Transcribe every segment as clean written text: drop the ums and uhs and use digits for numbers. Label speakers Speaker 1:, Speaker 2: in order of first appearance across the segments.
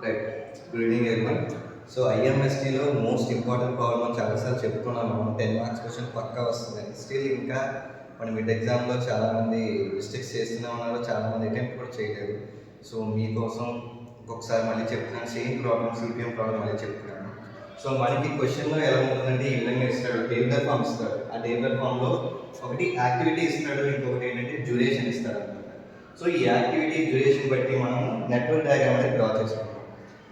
Speaker 1: Right. Good evening everyone. So ఐఎంఎస్టీలో most important problem అని చాలాసార్లు చెప్పుకున్నాం మనం. 10 మార్క్స్ క్వశ్చన్ పక్కా వస్తుంది. స్టిల్ ఇంకా మన మిడ్ ఎగ్జామ్లో చాలామంది మిస్టేక్స్ చేస్తూనే ఉన్నారు, చాలామంది అటెంప్ట్ కూడా చేయలేదు. సో మీకోసం ఇంకొకసారి మళ్ళీ చెప్తున్నాను, సేమ్ ప్రాబ్లమ్ సిపిఎం ప్రాబ్లమ్ మళ్ళీ చెప్తున్నాను. సో మనకి క్వశ్చన్లో ఎలా ఉంటుందంటే ఈ విధంగా ఇస్తాడు, టేబులర్ ఫామ్ ఇస్తాడు. ఆ టేబులర్ ఫామ్లో ఒకటి యాక్టివిటీ ఇస్తాడు, ఇంకొకటి ఏంటంటే డ్యూరేషన్ ఇస్తాడు అనమాట. సో ఈ యాక్టివిటీ డ్యూరేషన్ బట్టి మనం నెట్వర్క్ డయాగ్రామ్ అనేది డ్రా చేసుకుంటాం.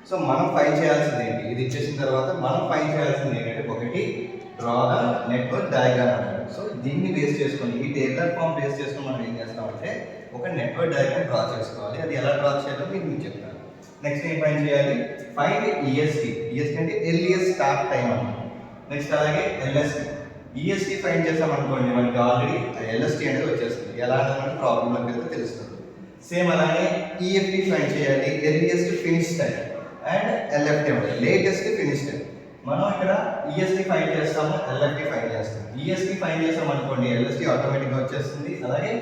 Speaker 1: సో మనం ఫైండ్ చేయాల్సింది ఏంటి, ఇది ఇచ్చేసిన తర్వాత మనం ఫైండ్ చేయాల్సింది ఏంటంటే ఒకటి డ్రా ద నెట్వర్క్ డయాగ్రామ్ అంటారు. సో దీన్ని బేస్ చేసుకొని, ఈ టేబులర్ ఫామ్ బేస్ చేసుకొని మనం ఏం చేస్తామంటే ఒక నెట్వర్క్ డయాగ్రామ్ డ్రా చేసుకోవాలి. అది ఎలా డ్రా చేయాలో మీకు చెప్తాను. నెక్స్ట్ ఏం ఫైండ్ చేయాలి, ఫైండ్ ఈఎస్టీ. ఈఎస్టీ అంటే ఎర్లియస్ట్ స్టార్ట్ టైం అన్నమాట. నెక్స్ట్ అలాగే ఎల్ఎస్టీ. ఈఎస్టీ ఫైండ్ చేసాం అనుకోండి, మనకి ఆల్రెడీ ఎల్ఎస్టీ అనేది వచ్చేస్తుంది. ఎలా అన్నమాట ప్రాబ్లంలోకి వెళ్తే తెలుస్తుంది. సేమ్ అలానే ఈఎఫ్టీ ఫైండ్ చేయాలి, earliest finish time, and LFT ఉంటుంది లేటెస్ట్ ఫినిష్ టైం. మనం ఇక్కడ ఈఎస్టీ ఫైండ్ చేస్తాము, ఎల్ఎఫ్టీ ఫైండ్ చేస్తాము. ఈఎస్టీ ఫైండ్ చేసాం అనుకోండి, ఎల్ఎస్టీ ఆటోమేటిక్గా వచ్చేస్తుంది. అలాగే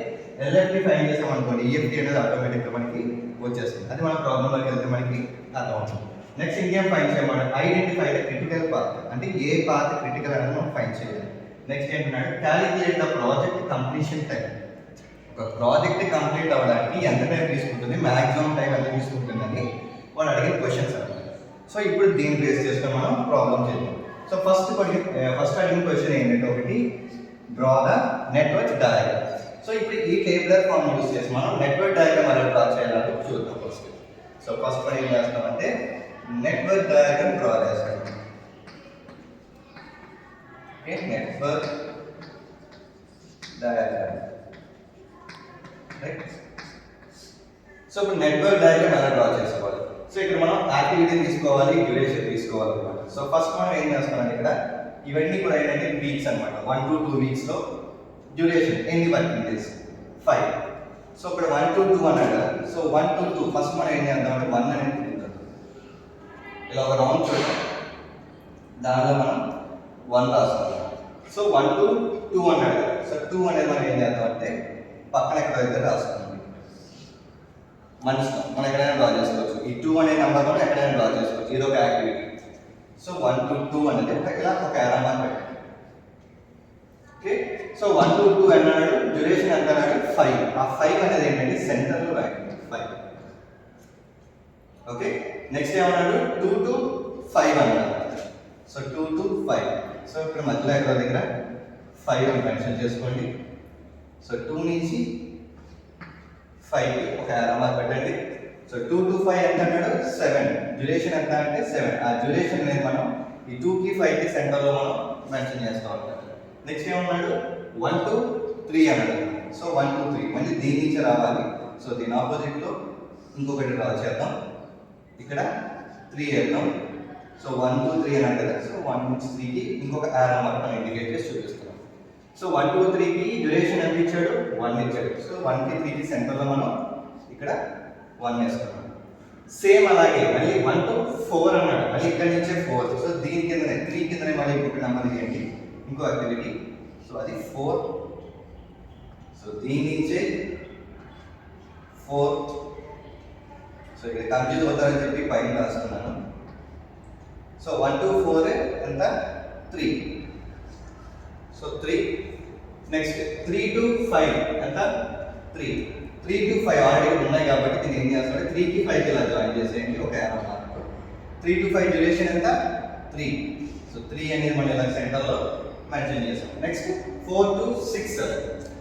Speaker 1: ఎల్ఎఫ్టీ ఫైండ్ చేసాం అనుకోండి, ఈఎఫ్టీ అనేది ఆటోమేటిక్గా మనకి వచ్చేస్తుంది. అది మన ప్రాబ్లంలోకి వెళ్తే మనకి అర్థం అవుతుంది. నెక్స్ట్ ఇంకేం ఫైండ్ చేయమంటే ఐడెంటిఫై ద క్రిటికల్ పాత్, అంటే ఏ పాత్ క్రిటికల్ అనేది మనం ఫైండ్ చేయాలి. నెక్స్ట్ ఏంటంటే calculate the project completion time. ఒక ప్రాజెక్ట్ కంప్లీట్ అవ్వడానికి ఎంత టైం తీసుకుంటుంది, మ్యాక్సిమం టైం ఎంత తీసుకుంటుందని వాళ్ళు అడిగిన క్వశ్చన్స్ అన్నమాట. సో ఇప్పుడు దీన్ని బేస్ చేసుకొని మనం ప్రాబ్లం చేద్దాం. సో ఫస్ట్ అడిగిన క్వశ్చన్ ఏంటంటే ఒకటి draw the network diagram. So ఇప్పుడు ఈ టేబులర్ ఫామ్ యూజ్ చేసి మనం నెట్వర్క్ డయాగ్రామ్ ఎలా డ్రా చేయాలంటే చూద్దాం ఫస్ట్. సో ఫస్ట్ మనం ఏం చేస్తామంటే నెట్వర్క్ డయాగ్రామ్ డ్రా చేస్తాం. Okay, network diagram. సో ఇప్పుడు నెట్వర్క్ డయాగ్రామ్ ఎలా డ్రా చేసుకోవాలి. సో ఇక్కడ మనం యాక్టివిటీ తీసుకోవాలి, డ్యూరేషన్ తీసుకోవాలి అనమాట. సో ఫస్ట్ మనం ఏం చేస్తామంటే ఇక్కడ ఇవన్నీ కూడా ఏంటంటే వీక్స్ అనమాట. 1 to 2 వీక్స్లో డ్యూరేషన్ ఎన్ని వర్కింగ్ డేస్ 5. సో ఇక్కడ 1 to 2 అన్నాడు కదా. సో 1 to 2 ఫస్ట్ మనం ఏం చేద్దామంటే 1 అనేది తిరుగుతాం, ఇలా ఒక రౌండ్ చూద్దాం, దానిలో మనం 1 రాస్తాం. సో 1 to 2 అన్నాడు కదా. సో 2 అనేది మనం ఏం చేద్దామంటే పక్కన ఎక్కడ దగ్గర రాస్తాం. మనం ఎక్కడైనా డ్రా చేసుకోవచ్చు. ఈ 2 అనే నెంబర్ మనం ఎక్కడైనా డ్రా చేసుకోవచ్చు. ఇది ఒక యాక్టివిటీ. సో 1 to 2 అనేది ఇలా ఒక ఎరా మార్క్ పెట్టండి. ఓకే, సో 1 to 2 అన్నాడు, డ్యూరేషన్ ఎంత అన్నాడు 5. ఆ 5 అనేది ఏంటంటే సెంటర్లో రాయండి 5. ఓకే, నెక్స్ట్ ఏమన్నాడు 2 to 5 అన్నాడు. So 2 to 5. సో ఇక్కడ మధ్యలో ఎక్కడ దగ్గర 5 అని మెన్షన్ చేసుకోండి. సో 2 నుంచి 5కి ఒక ఎరా మార్క్ పెట్టండి. సో 2 to 5 ఎంత అన్నాడు 7. డ్యూరేషన్ ఎంత అంటే 7. ఆ డ్యూరేషన్ అనేది మనం ఈ 2కి 5కి సెంటర్లో మనం మెన్షన్ చేస్తాం అన్నమాట. నెక్స్ట్ ఏమన్నాడు 1 to 3 అన్నాడు. సో 1 to 3 మళ్ళీ దీని నుంచి రావాలి. సో దీని ఆపోజిట్లో ఇంకొకటి డ్రా చేద్దాం. ఇక్కడ 3 వేద్దాం. సో 1 to 3 అన్నాడు కదా. సో 1 నుంచి 3కి ఇంకొక ఎరా మార్క్ మనం ఇండికేట్ చేసి చూపిస్తున్నాం. సో 1 to 3కి డ్యూరేషన్ ఎంత ఇచ్చాడు 1 ఇచ్చాడు. సో 1కి 3కి సెంటర్లో మనం ఇక్కడ 1 వేసుకున్నాం. సేమ్ అలాగే మళ్ళీ 1 to 4 అన్నాడు. మళ్ళీ ఇక్కడ నుంచే 4. సో దీని కిందనే 3 కిందనే మళ్ళీ ఇంకొక నెంబర్ ఏంటి, ఇంకో యాక్టివిటీ. సో అది 4. సో దీని నుంచే 4. సో ఇక్కడ కన్ఫ్యూజ్ అవుతారని చెప్పి పైన రాస్తున్నాను. సో 1 to 4 ఎంత 3. సో 3. నెక్స్ట్ 3 to 5 ఎంత 3. 3 to 5 ఆల్రెడీ ఉన్నాయి కాబట్టి దీన్ని ఏం చేస్తాడు 3కి 5కి ఇలా జాయిన్ చేసేయండి ఒక ఎరా మార్క్. 3 to 5 డ్యూరేషన్ ఎంత 3. సో 3 అనేది మనం ఇలా సెంటర్లో మెన్షన్ చేసాం. Next 4 to 6.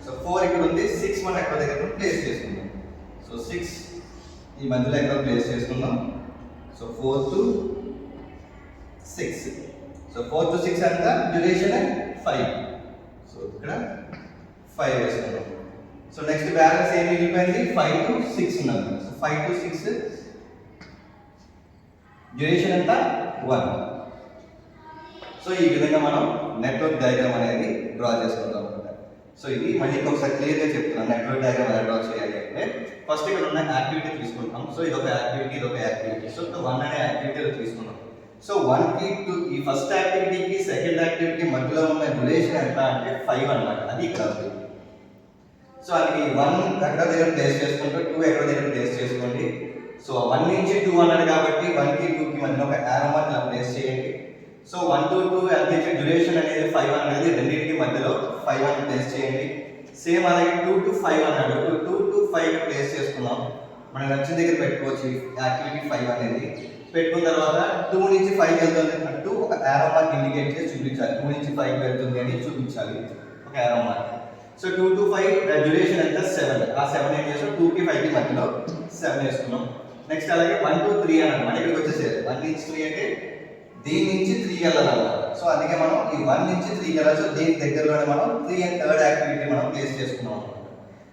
Speaker 1: సో 4 ఇక్కడ ఉంది, 6 మనం ఎక్కడ దగ్గర ప్లేస్ చేసుకుందాం. సో 6 ఈ మధ్యలో ఎక్కడ ప్లేస్ చేసుకుందాం. So 4 to 6. సో 4 to 6 ఎంత డ్యూరేషన్ 5. సో ఇక్కడ 5 వేసుకుందాం. సో నెక్స్ట్ బ్యాలెన్స్ ఏం మిగిలిపోయింది 5 to 6 ఉన్నది. సో 5 to 6 డ్యూరేషన్ ఎంత 1. సో ఈ విధంగా మనం నెట్వర్క్ డయాగ్రామ్ అనేది డ్రా చేసుకుంటాం అనమాట. సో ఇది మళ్ళీ ఒకసారి క్లియర్గా చెప్తున్నాను నెట్వర్క్ డయాగ్రామ్ ఎలా డ్రా చేయాలి అంటే ఫస్ట్ ఇక్కడ ఉన్న యాక్టివిటీ తీసుకుంటాం. సో ఇది ఒక యాక్టివిటీ, ఇది ఒక యాక్టివిటీ. సో 1 అనే యాక్టివిటీలో తీసుకున్నాం. సో 1కి 2 ఈ ఫస్ట్ యాక్టివిటీకి సెకండ్ యాక్టివిటీకి మధ్యలో ఉన్న డ్యూరేషన్ ఎంత అంటే 5 అన్నమాట. అది ఇక్కడ ఉంది. సో అది 1 ఎక్కడ దగ్గర ప్లేస్ చేసుకుంటూ 2 ఎక్కడ దగ్గర ప్లేస్ చేసుకోండి. సో 1 నుంచి 2 అన్నాడు కాబట్టి 1కి 2కి మధ్యలో ఒక యారో మార్క్ ఇలా ప్లేస్ చేయండి. సో 1 to 2 ఎంత ఇచ్చే డ్యూరేషన్ అనేది 5 అనేది రెండింటికి మధ్యలో 5 అని ప్లేస్ చేయండి. సేమ్ అలాగే 2 to 5 అన్నాడు, 2 to 5 ప్లేస్ చేసుకున్నాం. మనకు నచ్చిన దగ్గర పెట్టుకోవచ్చు యాక్టివిటీ 5 అనేది. పెట్టుకున్న తర్వాత 2 నుంచి 5 వెళ్తుంది అన్నట్టు ఒక యారో మార్క్ ఇండికేట్ చేసి చూపించాలి. 2 నుంచి 5 వెళ్తుంది అని చూపించాలి ఒక arrow mark. So 2 to 5 duration ఎంత 7. ఆ 7 ఏం చేస్తాం 2కి 5కి మధ్యలో 7 వేసుకున్నాం. నెక్స్ట్ అలాగే 1 to 3 అన్నమాట. మన ఇక్కడికి వచ్చేసేది 1 నుంచి 3 అంటే దీని నుంచి 3 వెళ్ళాలన్నమాట. సో అందుకే మనం ఈ 1 నుంచి 3 వెళ్ళాలి. దీని దగ్గరలోనే మనం 3 అండ్ థర్డ్ యాక్టివిటీ మనం ప్లేస్ చేసుకున్నాం.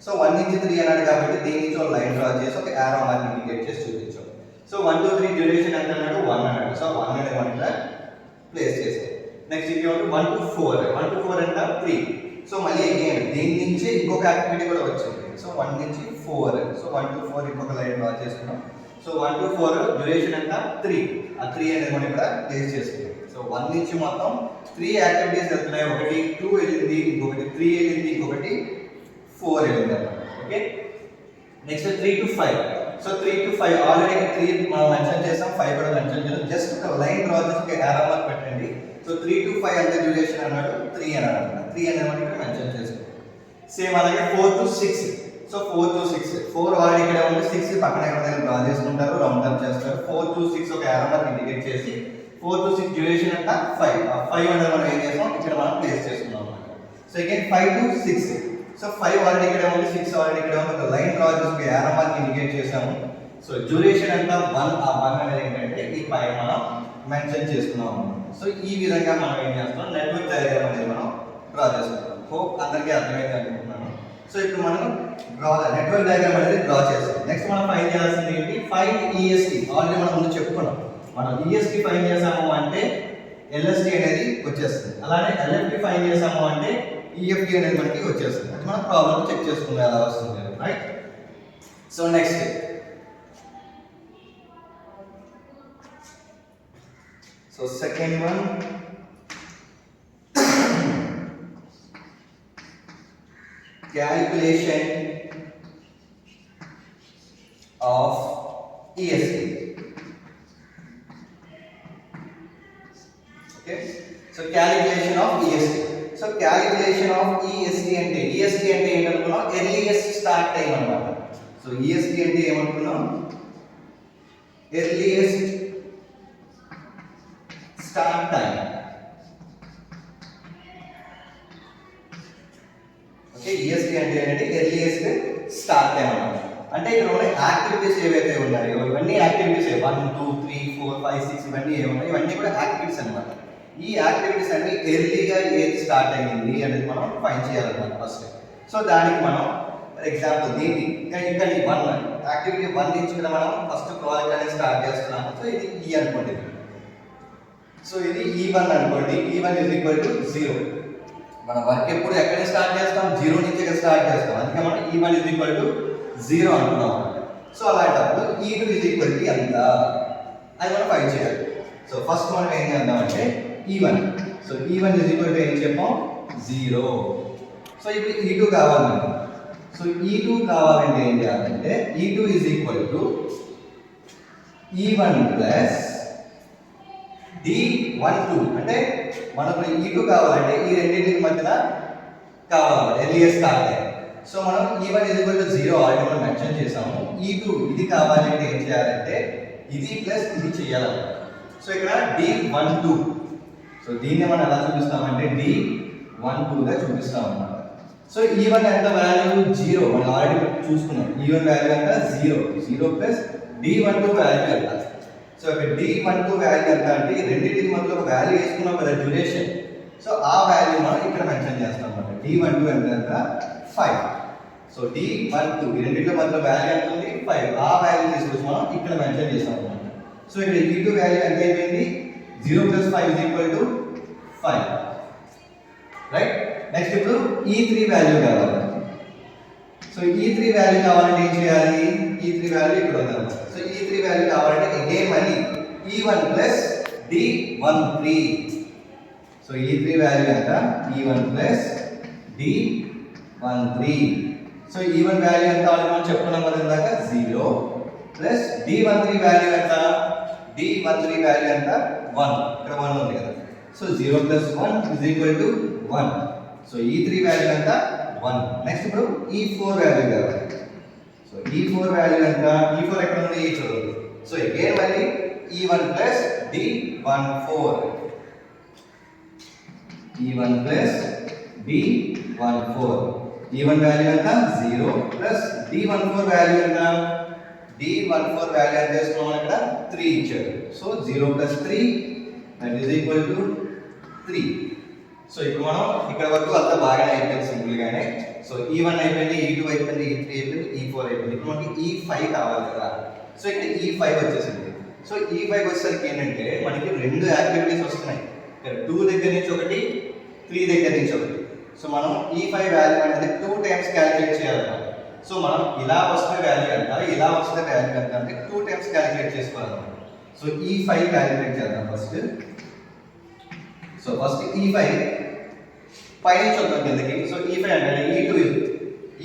Speaker 1: సో 1 నుంచి 3 అన్నాడు కాబట్టి దీని నుంచి ఒక లైన్ డ్రా చేసి ఒక యారో మార్క్ ఇండికేట్ చేసి చూపించాం. సో 1 to 3 డ్యూరేషన్ ఎంత అన్నాడు 1 అన్నాడు. సో 1 అనేది మనం ఇక్కడ ప్లేస్ చేసాం. నెక్స్ట్ ఇది 1 to 4. 1 to 4 ఎంత 3. సో మళ్ళీ అగైన్ దీని నుంచి ఇంకొక యాక్టివిటీ కూడా వచ్చింది. సో 1 నుంచి 4. సో 1 to 4 ఇంకొక లైన్ డ్రా చేసుకున్నాం. సో 1 to 4 డ్యూరేషన్ ఎంత 3. ఆ 3 అనేది మనం ఇక్కడ ప్లేస్ చేసుకున్నాం. సో 1 నుంచి మొత్తం 3 యాక్టివిటీస్ వెళ్తున్నాయి. ఒకటి 2 వెళ్ళింది, ఇంకొకటి 3 వెళ్ళింది, ఇంకొకటి 4 వెళ్ళింది అన్నమాట. Okay, next 3 to 5. So 3 to 5 already 3 మనం మెన్షన్ చేసాం, 5 కూడా మెన్షన్ చేసాం. జస్ట్ ఒక లైన్ డ్రా చేసి ఒక యారో మార్క్ పెట్టండి. సో 3 to 5 అంత డ్యూరేషన్ అన్నాడు 3 అన్నాడు. 3 అనేది మనం ఇక్కడ మెన్షన్ చేసుకున్నాం. సేమ్ అలాగే 4 to 6. సో 4 to 6 4 ఆల్రెడీ ఇక్కడ ఉంది, 6 పక్కన ఎక్కడ డ్రా చేసుకుంటారు, రౌండ్ అప్ చేస్తారు. 4 to 6 ఒక యారో మార్క్ ఇండికేట్ చేసి 4 to 6 డ్యూరేషన్ అంట 5. ఆ 5 అనేది మనం ఏం చేస్తాం ఇక్కడ మనం ప్లేస్ చేసుకున్నాం అన్నమాట. So again 5 to 6. So 5 already ఇక్కడ ఉంది, 6 ఆల్రెడీ ఇక్కడ ఉంది. ఒక లైన్ డ్రా చేసి ఒక యారో మార్క్ ఇండికేట్ చేసాము. సో డ్యూరేషన్ అంతా 1. ఆ 1 అనేది ఏంటంటే ఈ పై మనం మెన్షన్ చేసుకున్నాం అన్నమాట. సో ఈ విధంగా మనం ఏం చేస్తాం నెట్వర్క్ డయాగ్రామ్ అనేది మనం డ్రా చేసుకుంటాం. హోప్ అందరికీ అర్థమైంది అనుకుంటున్నాను. సో ఇప్పుడు మనం నెట్వర్క్ డయాగ్రామ్ అనేది డ్రా చేస్తాం. నెక్స్ట్ మనం ఫైండ్ చేయాల్సింది ఏంటి, ఫైండ్ ఈఎస్టీ. ఆల్రెడీ మనం ముందు చెప్పుకున్నాం. మనం ఈఎస్టీ ఫైండ్ చేసాము అంటే ఎల్ఎస్టీ అనేది వచ్చేస్తుంది. అలానే ఎల్ఎఫ్టీ ఫైండ్ చేసాము అంటే ఈఎఫ్టీ అనేది మనకి వచ్చేస్తుంది. అది మనం ప్రాబ్లమ్ చెక్ చేసుకుంటే ఎలా వస్తుంది, right? So next so second one, calculation of EST. Okay, so calculation of EST. So calculation of EST అంటే EST అంటే ఏంటనుకున్నాం, ఎర్లీయెస్ట్ స్టార్ట్ టైం అన్నమాట. సో EST అంటే ఏమనుకున్నాం, earliest start time. Okay, EST అంటే ఏంటంటే ఎర్లీయెస్ట్ స్టార్ట్ టైం అన్నమాట. అంటే ఇక్కడ ఉన్న యాక్టివిటీస్ ఏవైతే ఉన్నాయో ఇవన్నీ యాక్టివిటీస్ 1 2 3 4 5 6 ఇవన్నీ ఏమున్నాయి, ఇవన్నీ కూడా యాక్టివిటీస్ అన్నమాట. ఈ యాక్టివిటీస్ అన్ని ఎర్లీగా ఏది స్టార్ట్ అయ్యింది అనేది మనం ఫైండ్ చేయాలన్నమాట ఫస్ట్. సో దానికి మనం ఫర్ ఎగ్జాంపుల్ దీన్ని ఇక్కడ ఈ 1 యాక్టివిటీ 1 నుంచి కూడా మనం ఫస్ట్ ప్రాజెక్ట్ అనేది స్టార్ట్ చేస్తున్నాము. సో ఇది E అనుకోండి. సో ఇది E1 అనుకోండి. E1 = 0. మన వర్క్ ఎప్పుడు ఎక్కడ స్టార్ట్ చేస్తాం, 0 నుంచి స్టార్ట్ చేస్తాం. అందుకే మనం E1 = 0 అనుకున్నాం. సో అలాంటప్పుడు E2 ఎంత అది మనం ఫైండ్ చేయాలి. సో ఫస్ట్ మనం ఏం చేద్దామంటే E1. సో E1 ఏం చెప్పాం 0. సో ఇప్పుడు E2 కావాలి. సో E2 కావాలంటే ఏం చేయాలంటే E2 E1 ప్లస్ D12. అంటే మనకు E2 కావాలంటే ఈ రెండింటికి మధ్యన కావాలి ఎర్లియర్ స్టార్ట్ టైం. సో మనం E1 0 ఆల్రెడీ మనం మెన్షన్ చేసాము. E2 ఇది కావాలంటే ఏం చేయాలంటే ఇది ప్లస్ ఇది చేయాలన్నమాట. సో ఇక్కడ D12. సో దీన్ని మనం ఎలా చూపిస్తామంటే D12 గా చూపిస్తాం అన్నమాట. సో E1 ఎంత వాల్యూ 0 మనం ఆల్రెడీ చూసుకున్నాం. E1 వాల్యూ ఎంత 0 ప్లస్ D12 వాల్యూ ఎంత. సో ఇక్కడ D12 వాల్యూ ఎంత అంటే రెండింటికి మధ్యలో ఒక వాల్యూ వేసుకున్నాం కదా డ్యూరేషన్. సో ఆ వాల్యూ మనం ఇక్కడ మెన్షన్ చేస్తాం అన్నమాట. D12 ఎంత 5. సో D12 ఈ రెండింటి మధ్యలో వాల్యూ ఎంత ఉంది 5. ఆ వాల్యూ తీసుకొచ్చి మనం ఇక్కడ మెన్షన్ చేస్తాం అన్నమాట. సో ఇక్కడ E2 వాల్యూ ఎంత అయిపోయింది 0 + 5 = 5, రైట్? నెక్స్ట్ ఇప్పుడు E3 వాల్యూ కావాలి. సో E3 వాల్యూ కావాలంటే ఏం చేయాలి, E3 వాల్యూ ఇక్కడ ఉంది. సో E3 వాల్యూ కావాలంటే అగైన్ మళ్ళీ E1 plus D13. So E3 value ఎంత E1 plus D13. So E1 value ఎంత అని మనం చెప్పుకున్నాం కదా ఇందాక 0 ప్లస్ D13 వాల్యూ ఎంత, D13 వాల్యూ ఎంత 1, ఇక్కడ 1 ఉంది కదా. So 0 plus 1 is equal to 1. So E3 value ఎంత 1. నెక్స్ట్ ఇప్పుడు E4 వాల్యూ కావాలి. సో E4 వాల్యూ ఎంత, E4 ఎక్కడ ఉంది, ఇక్కడ ఉంది. సో అగైన్ మళ్ళీ E1 plus D14, E1 plus D14. E1 value ఎంత 0 ప్లస్ D14 వాల్యూ ఎంత, D14 వాల్యూ ఎంత తీసుకున్నాం ఇక్కడ 3 ఇచ్చాడు. So 0 plus 3 that is equal to 3. So ఇప్పుడు మనం ఇక్కడ వరకు అంతా బాగానే అయిపోయింది సింపుల్ గానే. సో E1 అయిపోయింది, E2 అయిపోయింది, E3 అయిపోయింది, E4 అయిపోయింది. ఇప్పుడు మనకి E5 కావాలి కదా. సో ఇక్కడ E5 వచ్చేసింది. సో E5 వచ్చేసరికి ఏంటంటే మనకి రెండు యాక్టివిటీస్ వస్తున్నాయి. ఇక్కడ 2 దగ్గర నుంచి ఒకటి, 3 దగ్గర నుంచి ఒకటి. సో మనం E5 వాల్యూ అనేది 2 టైమ్స్ క్యాలిక్యులేట్ చేయాలన్నమాట. సో మనం ఇలా వస్తే వాల్యూ ఎంత, ఇలా వస్తే వాల్యూ ఎంత అంటే 2 టైమ్స్ క్యాలిక్యులేట్ చేసుకోవాలన్నమాట. సో E5 క్యాలిక్యులేట్ చేద్దాం ఫస్ట్. సో ఫస్ట్ E5 పై నుంచి వద్దాం కిందకి. సో E5 అంటే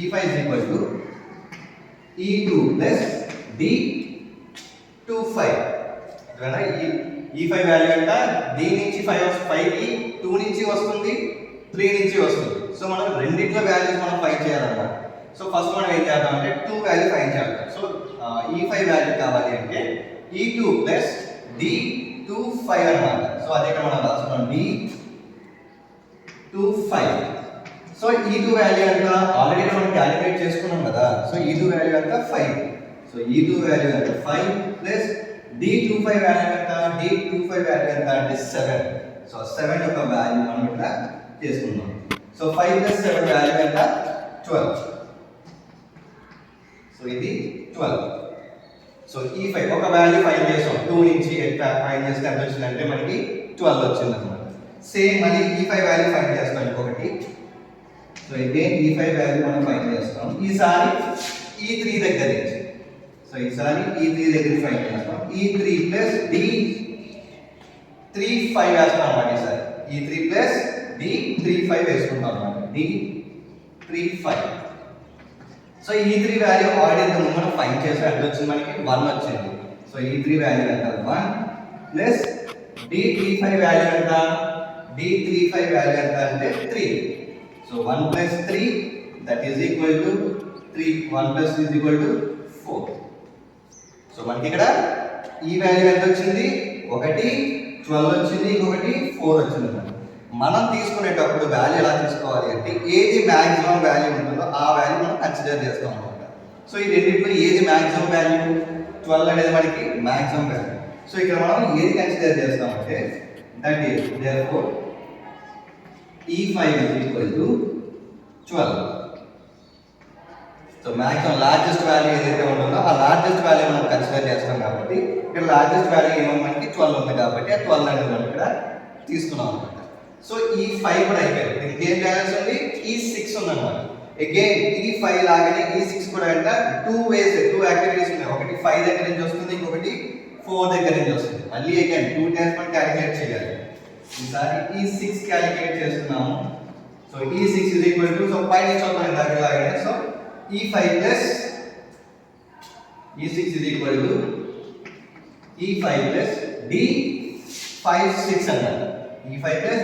Speaker 1: E5 is equal to E2 plus D25. ఇదేనా E5 వాల్యూ అంట. D నుంచి 5 కి 2 నుంచి వస్తుంది, 3 నుంచి వస్తుంది. సో మనం రెండిట్లో వాల్యూస్ మనం ఫైండ్ చేయాలన్నమాట. సో ఫస్ట్ మనం ఏం చేద్దాం అంటే 2 వాల్యూ ఫైండ్ చేద్దాం. సో E5 వాల్యూ కావాలి అంటే E2 plus D25 అన్నమాట. సో అదే ఇక్కడ మనం రాసుకున్నాం D25. సో E2 వాల్యూ ఎంత, ఆల్రెడీ మనం క్యాలిక్యులేట్ చేసుకున్నాం కదా. సో E2 వాల్యూ ఎంత 5. సో E2 వాల్యూ ఎంత 5 ప్లస్ D25 వాల్యూ ఎంత, D25 వాల్యూ ఎంత అంటే 7. సో 7 యొక్క వాల్యూ మనం ఇక్కడ చేసుకుందాం. సో 5 ప్లస్ 7 వాల్యూ ఎంత 12. సో ఇది 12. సో E5 ఒక వాల్యూ ఫైండ్ చేసాం. 2 నుంచి ఫైండ్ చేస్తే ఎంత వచ్చిందంటే మనకి 12 వచ్చింది అన్నమాట. సేమ్ మళ్ళీ E5 వాల్యూ ఫైండ్ చేస్తాం ఇంకొకటి. సో అగైన్ E5 వాల్యూ మనం ఫైండ్ చేస్తాం. ఈసారి E3 దగ్గర నుంచి. సో ఈసారి E3 దగ్గర ఫైండ్ చేస్తాం. E3 ప్లస్ D35 వేస్తాం అన్నమాట. ఈసారి E3 ప్లస్ D35 వేసుకుంటాం అన్నమాట. D35. So E3 value already మనం ఫైండ్ చేసాం. ఎంత వచ్చింది మనకి 1 వచ్చింది. సో E3 వాల్యూ ఎంత 1 ప్లస్ D35 వాల్యూ ఎంత, D35 వాల్యూ ఎంత అంటే 3. So 1 plus 3 that is equal to 3. 1 plus 3 is equal to 4. So మనకి ఇక్కడ ఈ వాల్యూ ఎంత వచ్చింది, ఒకటి 12 వచ్చింది, ఇంకొకటి 4 వచ్చింది. మనం తీసుకునేటప్పుడు వాల్యూ ఎలా తీసుకోవాలి అంటే ఏది మాక్సిమం వాల్యూ ఉంటుందో ఆ వాల్యూ మనం కన్సిడర్ చేస్తాం అన్నమాట. సో ఈ రెండింటిలో ఏది మాక్సిమం వాల్యూ, 12 అనేది మనకి మాక్సిమం వాల్యూ. సో ఇక్కడ మనం ఏది కన్సిడర్ చేస్తామంటే that is therefore E5 is equal to 12. So maximum largest value ఏదైతే ఉంటుందో ఆ లార్జెస్ట్ వాల్యూ మనం కన్సిడర్ చేస్తాం కాబట్టి ఇక్కడ లార్జెస్ట్ వాల్యూ ఏమో మనకి 12 ఉంది కాబట్టి ఆ 12 అనేది మనం ఇక్కడ తీసుకున్నాం అన్నమాట. సో E5 కూడా అయిపోయింది. ఇంకేం బ్యాలెన్స్ ఉంది, E6 ఉందన్నమాట. అగైన్ E5 లాగానే E6 కూడా అంటే 2 యాక్టివిటీస్ ఉన్నాయి. ఒకటి 5 దగ్గర నుంచి వస్తుంది, ఇంకొకటి 4 దగ్గర నుంచి వస్తుంది. మళ్ళీ అగైన్ 2 టైమ్స్ మనం క్యాలిక్యులేట్ చేయాలి. ఈసారి E6 క్యాలిక్యులేట్ చేస్తున్నాము. So E6 is equal to, so పై నుంచి వద్దాం ఇందాక లాగానే. So E5 plus E6 is equal to E5 plus D56 అన్నమాట. E5 plus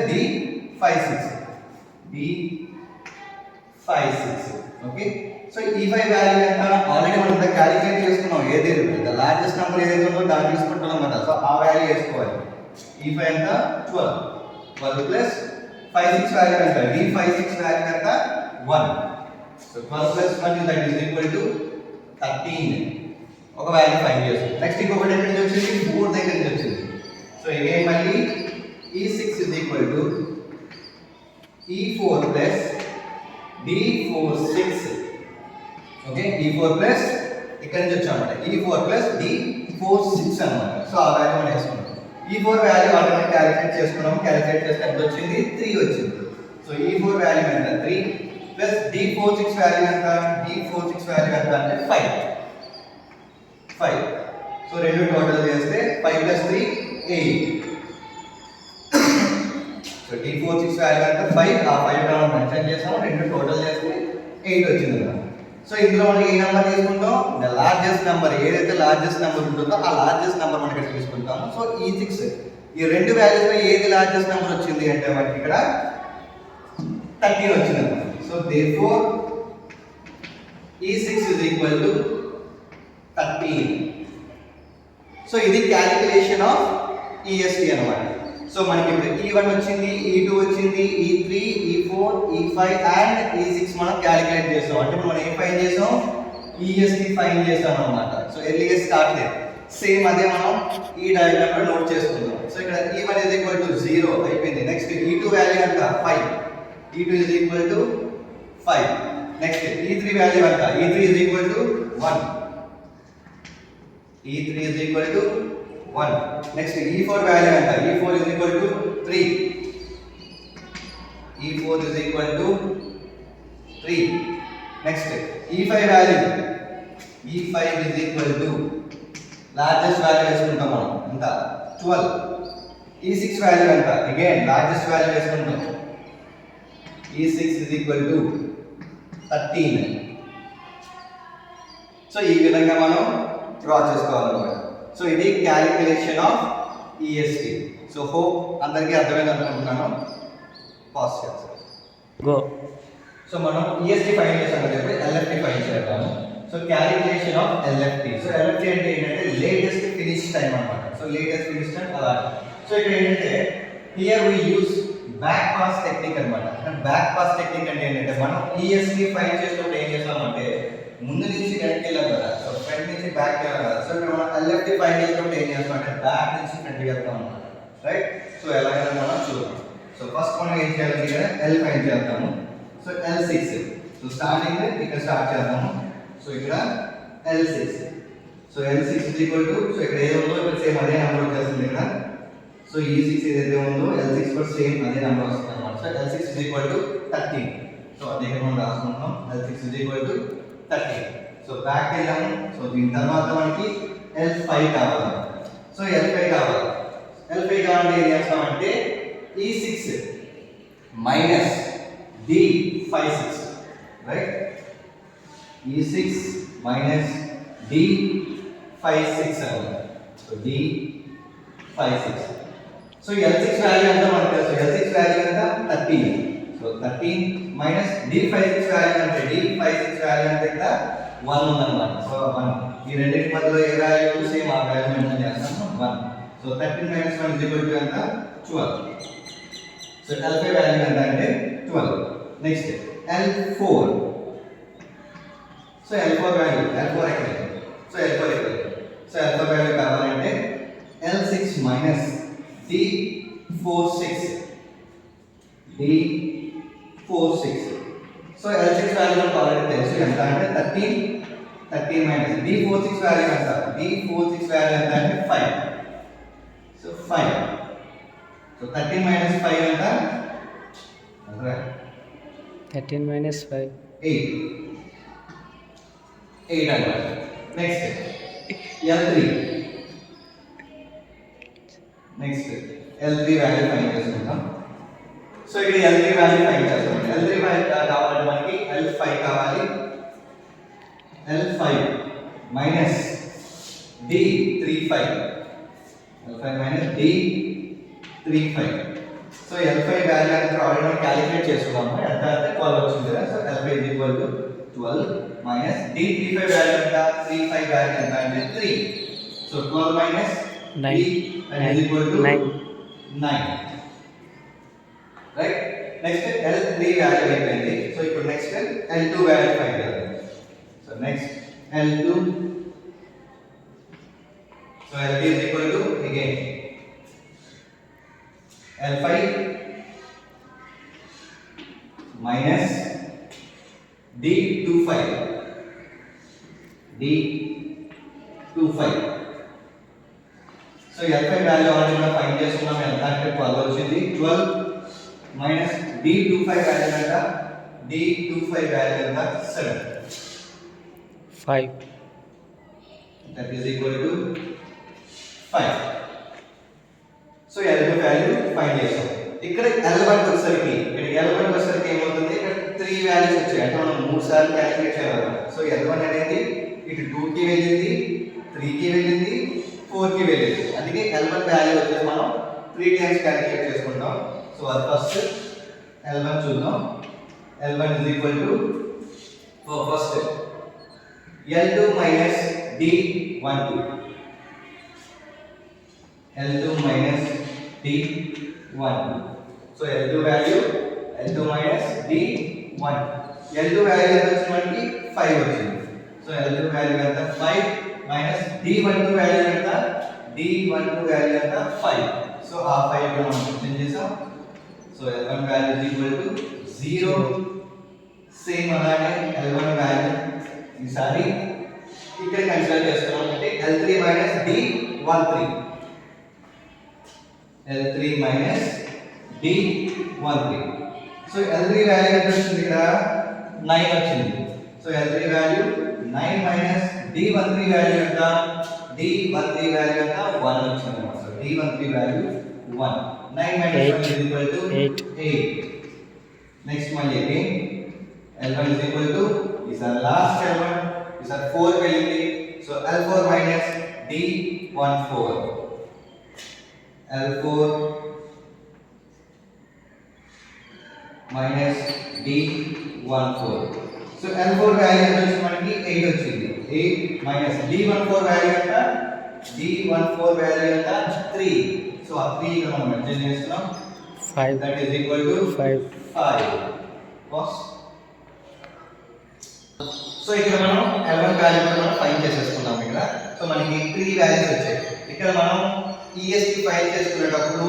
Speaker 1: D56. Okay. So E5 value ఎంత ఆల్రెడీ మనం ఇక్కడ క్యాలిక్యులేట్ చేసుకున్నాం. ఏదైతే ద లార్జెస్ట్ నెంబర్ ఏదైతే ఉందో దాన్ని తీసుకుంటాం అన్నమాట. సో ఆ వాల్యూ వేసుకోవాలి. E5 ఎంత 12. 12 ప్లస్ 56 వాల్యూ ఎంత, D56 వాల్యూ ఎంత 1. So 12 plus 1 that is equal to 13. ఒక వాల్యూ ఫైండ్ చేస్తాం. నెక్స్ట్ ఇంకొకటి ఎక్కడి నుంచి వచ్చింది, 4 దగ్గర నుంచి వచ్చింది. సో అగైన్ మళ్ళీ E6 is equal to E4 plus D46. Okay, E4 plus ఇక్కడ నుంచి వచ్చామన్నమాట. E4 ప్లస్ D46 అన్నమాట. సో ఆ వాల్యూ మనం వేసుకున్నాం. E4 వాల్యూ ఆల్రెడీ క్యాలిక్యులేట్ చేసుకున్నాం. క్యాలిక్యులేట్ చేస్తే ఎంత వచ్చింది, 3 వచ్చింది. సో E4 వాల్యూ ఎంత 3 ప్లస్ D46 వాల్యూ ఎంత, D46 వాల్యూ ఎంత అంటే 5. సో రెండు టోటల్ చేస్తే 5 ప్లస్ 3 8. సో D46 వాల్యూ ఎంత 5. ఆ 5 మనం మెన్షన్ చేసాము. రెండు టోటల్ చేస్తే 8 వచ్చింది అన్నమాట. సో సో ఇందులో మనం ఏ నెంబర్ తీసుకుంటాం, లార్జెస్ట్ నెంబర్ ఏదైతే లార్జెస్ట్ నెంబర్ ఉంటుందో ఆ లార్జెస్ట్ నెంబర్ మనం ఇక్కడ తీసుకుంటాము. సో ఈ 6 ఈ రెండు వాల్యూస్లో ఏది లార్జెస్ట్ నెంబర్ వచ్చింది అంటే మనకి ఇక్కడ 13 వచ్చింది అనమాట. So therefore E6 is equal to 13. So ఇది క్యాలిక్యులేషన్ ఆఫ్ EST అనమాట. సో మనకి ఇప్పుడు E1 వచ్చింది, E2 వచ్చింది, E3, E4, E5 and E6 మనం క్యాలిక్యులేట్ చేస్తాం. అంటే ఇప్పుడు మనం ఏం ఫైండ్ చేసాం, EST ఫైండ్ చేస్తాం అనమాట. So earliest start date same అదే మనం ఈ డయాగ్రామ్ లో నోట్ చేసుకుందాం. సో ఇక్కడ E1 is equal to 0 అయిపోయింది. నెక్స్ట్ E2 వాల్యూ ఎంత 5, E2 is equal to 5. Next E3 value ఎంత, E3 is equal to 1, E3 is equal to 1. Next E4 value ఎంత, E4 is equal to 3, E4 is equal to 3. Next E5 value, E5 is equal to largest value వేసుకుంటాం మనం ఎంత 12. E6 value ఎంత, again largest value వేసుకుంటాం, E6 is equal to 13. So ఈ విధంగా మనం draw చేసుకోవాలన్నమాట. సో ఇది calculation of EST. So hope అందరికీ అర్థమైంది అనుకుంటున్నాను. పాస్ చేస్తాం గో. సో మనం EST ఫైండ్ చేసాం కదా, ఇప్పుడు LFT ఫైండ్ చేద్దాము. So calculation of LFT. So LFT అంటే ఏంటంటే లేటెస్ట్ ఫినిష్ టైం అన్నమాట. సో లేటెస్ట్ ఫినిష్ టైం అలా. సో ఇక్కడ ఏంటంటే here we use back pass technique అన్నమాట. బ్యాక్ పాస్ టెక్నిక్ అంటే ఏంటంటే మనం EST ఫైండ్ చేసినప్పుడు ఏం చేస్తామంటే ముందు నుంచి వెనక్కి వెళ్ళాం కదా, సో ఫ్రంట్ నుంచి బ్యాక్ వెళ్ళాం కదా. సో ఇక్కడ మనం LFT ఫైండ్ చేసినప్పుడు ఏం చేస్తామంటే బ్యాక్ నుంచి ఫ్రంట్కి వెళ్తాం అన్నమాట, రైట్. సో ఎలాగైనా మనం చూద్దాం. సో ఫస్ట్ మనం ఏం చేయాలి, ఇక్కడ L ఫైండ్ చేద్దాము. So L6. సో స్టార్టింగ్ ఇక్కడ స్టార్ట్ చేద్దాము. సో ఇక్కడ L6. So L6 is equal to, so ఇక్కడ ఏదో ఉందో ఇక్కడ సేమ్ అదే నెంబర్ వచ్చేస్తుంది ఇక్కడ. సో E6 ఏదైతే ఉందో L6 కూడా సేమ్ అదే నెంబర్ వస్తుంది అన్నమాట. So L6 is equal to 13. So అదే మనం రాసుకుంటాం, L6 is equal to 13. So back వెళ్ళాము. సో దీని తర్వాత మనకి L5 కావాలి. సో L5 కావాలి. L5 కావాలంటే ఏం చేస్తామంటే E6 minus D56, right. E6 minus D56 అన్నమాట. So D56. So L6 value ఎంత మనకు తెలుసు, L6 వాల్యూ ఎంత 13. సో 13 మైనస్ D56 వాల్యూ ఎంత, D56 వాల్యూ ఎంత ఇక్కడ 1 ఉందన్నమాట. సో 1 ఈ రెండింటి మధ్యలో ఏ వాల్యూ సేమ్ ఆ వాల్యూ మెన్షన్ చేస్తాము 1. So 13 minus 1 is equal to ఎంత 12. సో L5 వాల్యూ ఎంత అంటే 12. Next L4. So L4 value, L4 ఎక్కడ, సో L4 ఎక్కడ. సో L4 వాల్యూ కావాలంటే L6 minus D46, D46. So L6 value మనకు ఆల్రెడీ తెలుసు ఎంత అంటే 13 మైనస్ D46 వాల్యూ ఎంత, D46 వాల్యూ ఎంత అంటే 5. సో 5. సో 13 మైనస్ 5 ఎంత,
Speaker 2: 13 minus 5
Speaker 1: 8 అన్నమాట. Next L3. Next L3 value find చేసుకుంటాం. సో ఇక్కడ L3 వాల్యూ ఫైండ్ చేస్తాం. L3 వాల్యూ కావాలంటే మనకి L5 కావాలి. L5 minus D35, L5 minus D35. So L5 value అంటే ఆల్రెడీ మనం క్యాలిక్యులేట్ చేసుకున్నాము, ఎంత అంటే 12 వచ్చింది కదా. So L5 is equal to 12 minus D35 value ఎంత, 35 వాల్యూ ఎంత అంటే 3. So 12 minus 3 is equal to 9. Right. Next L3 value అయిపోయింది. సో ఇప్పుడు నెక్స్ట్ L2 వాల్యూ ఫైండ్ చేద్దాం. So next L2. So L2 is equal to again L5 minus D25, D25. So L5 value already మనం find చేసుకున్నాం, ఎంత అంటే 12 వచ్చింది. 12 minus D25 value ఎంత, D25 value ఎంత 7,
Speaker 2: 5.
Speaker 1: that is equal to 5. So L2 value find చేస్తాం. ఇక్కడ L1 వచ్చేసరికి ఏమవుతుంది, ఇక్కడ 3 వాల్యూస్ వచ్చాయి అంటే మనం 3 సార్లు క్యాలిక్యులేట్ చేయాలి. సో L1 అనేది ఇటు 2కి వెళ్ళింది, 3కి వెళ్ళింది, 4కి వెళ్ళింది. అందుకే L1 వాల్యూ వచ్చేసి మనం 3 టైమ్స్ క్యాలిక్యులేట్ చేసుకుంటాం. సో అది ఫస్ట్ L1 చూద్దాం. L1 is equal to first L2 minus D12. L2 minus D12. So L2 value L2 minus D1. L2 value ఎంత వచ్చింది మనకి 5 వచ్చింది. సో L2 value ఎంత 5 minus D12 value ఎంత D12 value ఎంత 5. సో ఆ 5 ని మనం సబ్స్టిట్యూట్ చేసాం. So L1 value is equal to 0. Same అలానే L1 value ఈసారి ఇక్కడ కన్సిడర్ చేస్తున్నాం అంటే L3 minus D13. L3 minus D13. So L3 value ఎంత వచ్చింది ఇక్కడ 9 వచ్చింది. So L3 value 9 minus D13 value ఎంత D13 వాల్యూ ఎంత 1 వచ్చింది. So D13 value 1. 9 minus 1 is equal to 8. Next మళ్ళీ again L1 is equal to is our last L1 is our 4 వెళ్ళింది. So L4 minus D14. L4 minus D14. So L4 value ఎంత వచ్చింది మనకి 8 వచ్చింది. 8 minus D14 value ఎంత D14 value ఎంత 3. So ఆ 3 ని మనం మెన్షన్ చేస్తున్నాం.
Speaker 2: 5.
Speaker 1: That is equal to
Speaker 2: 5.
Speaker 1: Cos. So ఇక్కడ మనం L1 వాల్యూ మనం ఫైండ్ చేసేసుకున్నాం ఇక్కడ. సో మనకి 3 వాల్యూస్ వచ్చాయి. ఇక్కడ మనం EST ఫైల్ చేసుకునేటప్పుడు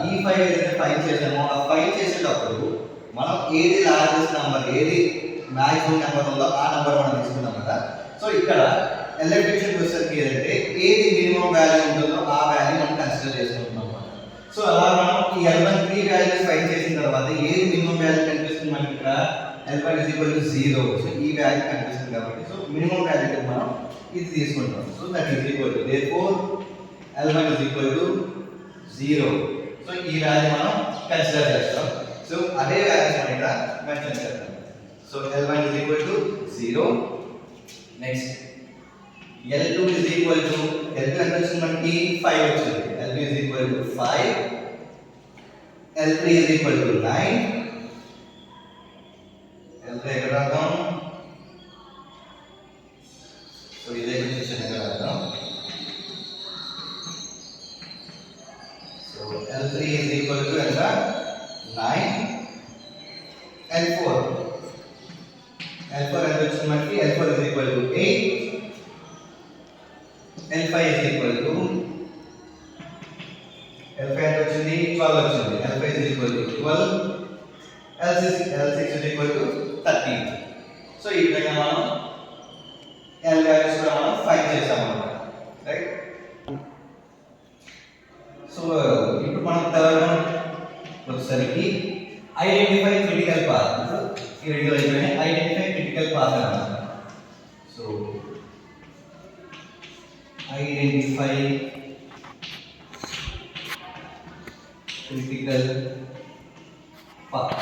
Speaker 1: ఈ ఫైల్ ఏదైతే ఫైల్ చేసామో ఆ ఫైల్ చేసేటప్పుడు మనం ఏది లార్జెస్ట్ నెంబర్ ఏది మ్యాక్సిమం నెంబర్ ఉందో ఆ నెంబర్ మనం తీసుకున్నాం కదా. సో ఇక్కడ ఎలక్ట్రిషియన్ వచ్చేసరికి ఏదంటే ఏది మినిమం వాల్యూ ఉంటుందో ఆ వాల్యూ మనం కన్సిడర్ చేసుకుంటున్నాం అన్నమాట. సో అలా మనం ఈ L1 3 వాల్యూస్ ఫైండ్ చేసిన తర్వాత ఏది మినిమం వాల్యూ కనిపిస్తుంది మనకి ఇక్కడ L1 is equal to 0. So ఈ వాల్యూ కనిపిస్తుంది కాబట్టి సో మినిమం వాల్యూ మనం ఇది తీసుకుంటాం. So that is equal to therefore L1 is equal to 0. So ఈ వాల్యూ మనం కన్సిడర్ చేస్తాం. సో అదే వాల్యూ మనం ఇక్కడ మెన్షన్ చేద్దాం. So L1 is equal to 0. Next L2 is equal to L2 ఎంత వచ్చింది మనకి 5 వచ్చింది. L2 is equal to 5. L3 is equal to 9. L3 ఎక్కడ రాద్దాం? సో ఇదే క్వశ్చన్ ఎక్కడ రాద్దాం? So L3 is equal to ఎంత 9. L4 ఎంత వచ్చింది మనకి L4 is equal to 8. L5 is equal to L5 ఎంత వచ్చింది 12 వచ్చింది. L5 is equal to 12. L6 is equal to 13. So ఈ విధంగా మనం L వాల్యూస్ కూడా మనం ఫైండ్ చేసాం అన్నమాట. రైట్. సో ఇప్పుడు మనం థర్డ్ వన్ వచ్చేసరికి ఐడెంటిఫై క్రిటికల్ పాత్. ఈ రెండు అయిపోయినాయి. ఐడెంటిఫై క్రిటికల్ పాత్ అన్నమాట. So identify critical path.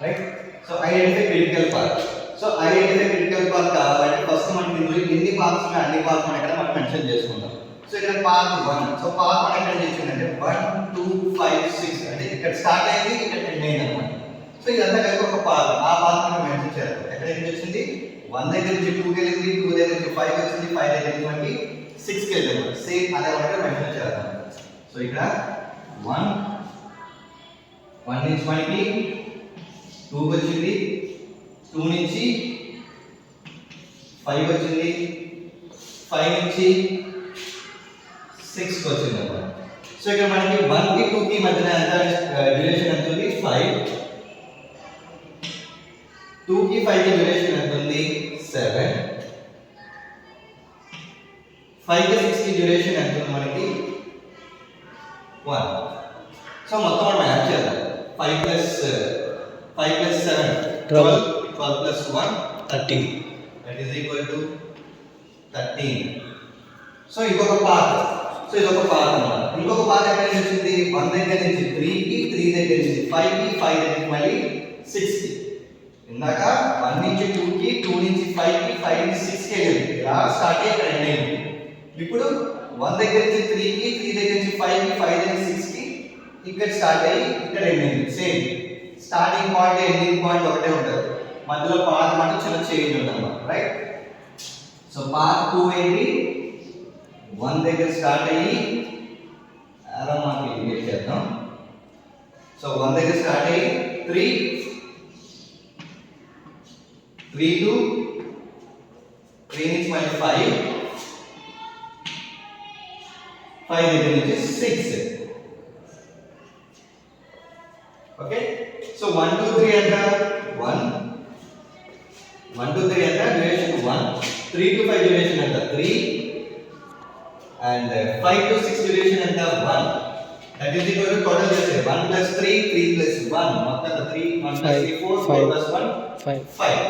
Speaker 1: Right. So identify critical path. So identify critical path కావాలంటే ఫస్ట్ మనకి ఇందులో ఎన్ని పాత్స్ ఉన్నాయి అన్ని పాత్స్ మనం ఇక్కడ మనం మెన్షన్ చేసుకుందాం. సో ఇక్కడ పాత్ 1. సో పాత్ 1 ఎక్కడ ఇచ్చిందంటే 1 2 5 6 అంటే ఇక్కడ స్టార్ట్ అయింది ఇక్కడ ఎండ్ అయింది అన్నమాట. సో ఇదంతా కలిపి ఒక పాత్. ఆ పాత్ మనం మెన్షన్ చేయాలి. ఎక్కడ ఏం వచ్చింది 1 దగ్గర నుంచి 2 కి వెళ్ళింది, 2 దగ్గర నుంచి 5 వచ్చింది, 5 దగ్గర నుంచి మనకి 6 కి వెళ్ళింది. సేమ్ అదే మనం మెన్షన్ చేయాలి. సో ఇక్కడ 1 నుంచి మనకి 2 వచ్చింది, 2 నుంచి 5 వచ్చింది, 5 నుంచి 6 వచ్చింది అన్నమాట. సో ఇక్కడ మనకి 1 కి 2 కి మధ్యన ఎంత డ్యూరేషన్ ఎంత ఉంది 5. 2 కి 5 కి డ్యూరేషన్ ఎంత ఉంది 7. 5 కి 6 కి డ్యూరేషన్ ఎంత ఉంది మనకి 1. సో మొత్తం మనం యాడ్ చేద్దాం. 5 plus 7 12 plus 1 13. That is equal to 13. So ఇంకొక పాత్. సో ఇదొక పాత్ అన్నమాట. ఇంకొక పాత్ ఎక్కడ నుంచి వచ్చింది 1 దగ్గర నుంచి 3 కి, 3 దగ్గర నుంచి 5 కి, 5 దగ్గర నుంచి మళ్ళీ 6 కి. ఇందాక 1 నుంచి 2 కి 2 నుంచి 5 కి 5 నుంచి 6 కి వెళ్ళింది ఇలా స్టార్ట్ అయ్యి ఇక్కడ ఎండ్ అయింది ఇప్పుడు 1 దగ్గర నుంచి 3 కి 3 దగ్గర నుంచి 5 కి 5 దగ్గర నుంచి 6 కి ఇక్కడ స్టార్ట్ అయ్యి ఇక్కడ ఎండ్ అయింది same starting point ending point ఒకటే ఉంటుంది మధ్యలో పాత్ మాత్రం చిన్న చేంజ్ ఉంటుంది రైట్ సో పాత్ 2 ఏంటి 1 దగ్గర స్టార్ట్ అయ్యి అలా మాకు ఇండికేట్ చేద్దాం సో 1 దగ్గర స్టార్ట్ అయ్యి 3 to 3 నుంచి మళ్ళీ 5 దగ్గర నుంచి 6 ఓకే సో 1 to 3 ఎంత 1 to 3 ఎంత డ్యూరేషన్ 1 3 to 5 డ్యూరేషన్ ఎంత 3 and 5 to 6 డ్యూరేషన్ ఎంత 1 that is equal to total చేస్తే 1 plus 3 3 plus 1 మొత్తం 3 1 plus 3 4 4 plus 1 5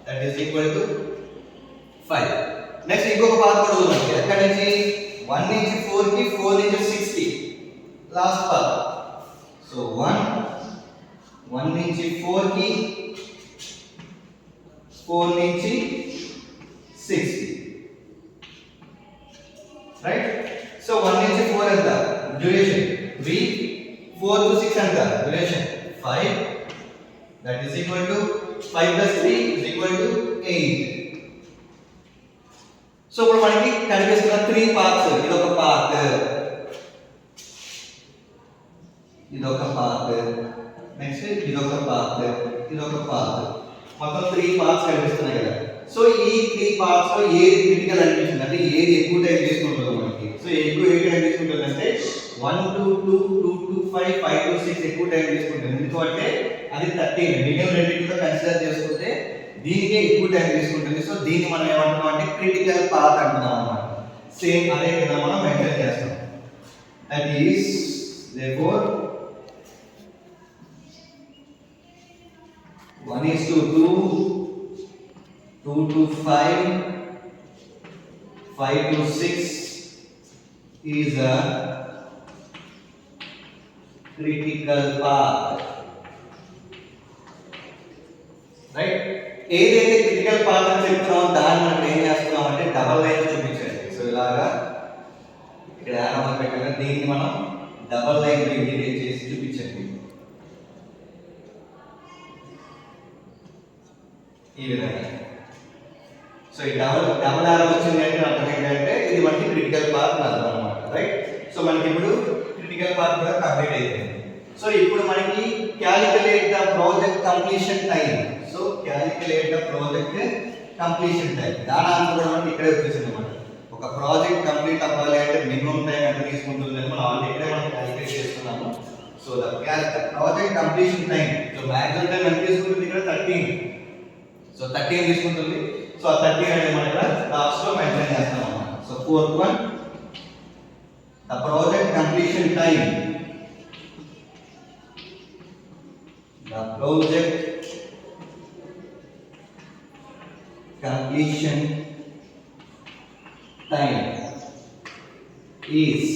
Speaker 1: that is equal to 5 next ఇంకొక పాత్ కూడా ఉంది ఎక్కడ నుంచి 1 నుంచి 4 కి 4 నుంచి 6 కి లాస్ట్ పాత్ సో 1 నుంచి 4 కి 4 నుంచి 6 కి రైట్ సో 1 నుంచి 4 ఎంత డ్యూరేషన్ 3 4 to 6 ఎంత duration 5 that is equal to 5 plus 3 is equal to 8 so ఇప్పుడు మనకి కనిపిస్తున్న 3 పార్ట్స్ ఇదొక పార్ట్ నెక్స్ట్ ఇదొక పార్ట్ మొత్తం 3 పార్ట్స్ కనిపిస్తున్నాయి కదా సో ఈ 3 పార్ట్స్ లో ఏది క్రిటికల్ అనిపిస్తుంది అంటే ఏది ఎక్కువ టైం తీసుకుంటుందో మనకి సో ఎక్కువ ఏ టైం తీసుకుంటుంది అంటే 1 to 2 2 to 5 5 to 6 ఎక్కువ టైం తీసుకుంటుంది ఎందుకంటే అది 13 మిగిలిన రెండింటితో కన్సిడర్ చేసుకుంటే దీనికే ఎక్కువ టైం తీసుకుంటుంది సో దీన్ని మనం ఏమంటున్నాం అంటే క్రిటికల్ పాత్ అంటున్నాం అన్నమాట సేమ్ అదే విధంగా మనం మెన్షన్ చేస్తాం that is therefore 1 is to 2 2 to 5 5 to 6 is a critical path right ఏదైతే క్రిటికల్ పాత్ అని చెప్తున్నామో దాన్ని మనం ఏం చేస్తున్నాం అంటే డబల్ లైన్ చూపించండి సో ఇలాగా ఇక్కడ యారో మార్క్ పెట్టాక దీన్ని మనం డబల్ లైన్ ఇండికేట్ చేసి చూపించండి ఈ విధంగా సో ఈ డబల్ ఆరో వచ్చింది అంటే అర్థం ఏంటంటే ఇది మనకి క్రిటికల్ పాత్ అర్థం అన్నమాట రైట్ సో మనకి ఇప్పుడు క్రిటికల్ పాత్ కూడా కంప్లీట్ అయిపోయింది సో ఇప్పుడు మనకి calculate the project completion time so calculate the project completion time దాని ఆన్సర్ కూడా మనకి ఇక్కడే వచ్చేసింది అన్నమాట ఒక ప్రాజెక్ట్ కంప్లీట్ అవ్వాలి అంటే మినిమం టైం ఎంత తీసుకుంటుందని మనం ఆల్రెడీ ఇక్కడే మనం క్యాలిక్యులేట్ చేస్తున్నాము so the project completion time so maximum time ఎంత తీసుకుంటుంది ఇక్కడ 13 సో 13 తీసుకుంటుంది సో ఆ 13 అనేది మనం ఇక్కడ లాస్ట్ లో మెన్షన్ చేస్తాం అన్నమాట so fourth one the project completion time the project completion time is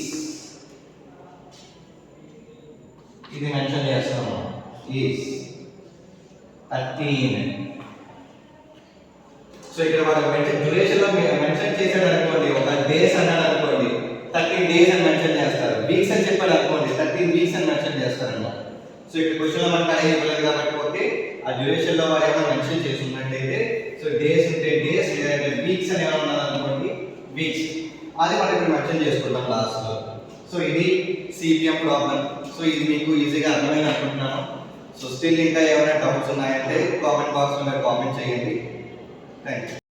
Speaker 1: ఇది మెన్షన్ చేస్తాము is 13 సో ఇక్కడ మనం డ్యూరేషన్ లో మెన్షన్ చేశాడు అనుకోండి ఒక డేస్ అన్నాడు అనుకోండి 13 డేస్ అని మెన్షన్ చేస్తారు వీక్స్ అని చెప్పాడు అనుకోండి 13 వీక్స్ అని మెన్షన్ చేస్తారు అన్నమాట సో ఇక్కడ క్వశ్చన్ లో మనకు అదే ఇవ్వలేదు కాబట్టి ఓకే ఆ డ్యూరేషన్ లో వాడు ఏమైనా మెన్షన్ చేసి ఉన్నట్టయితే సో డేస్ ఉంటే డేస్ లేదంటే వీక్స్ అని ఏమైనా ఉన్నది అనుకోండి వీక్స్ అది మనం ఇక్కడ మెన్షన్ చేసుకుంటాం లాస్ట్ లో సో ఇది సిపిఎం ప్రాబ్లం సో ఇది మీకు ఈజీగా అర్థమైంది అనుకుంటున్నాను సో స్టిల్ ఇంకా ఏమైనా డౌట్స్ ఉన్నాయంటే కామెంట్ బాక్స్ లో మీరు కామెంట్ చేయండి థ్యాంక్ యూ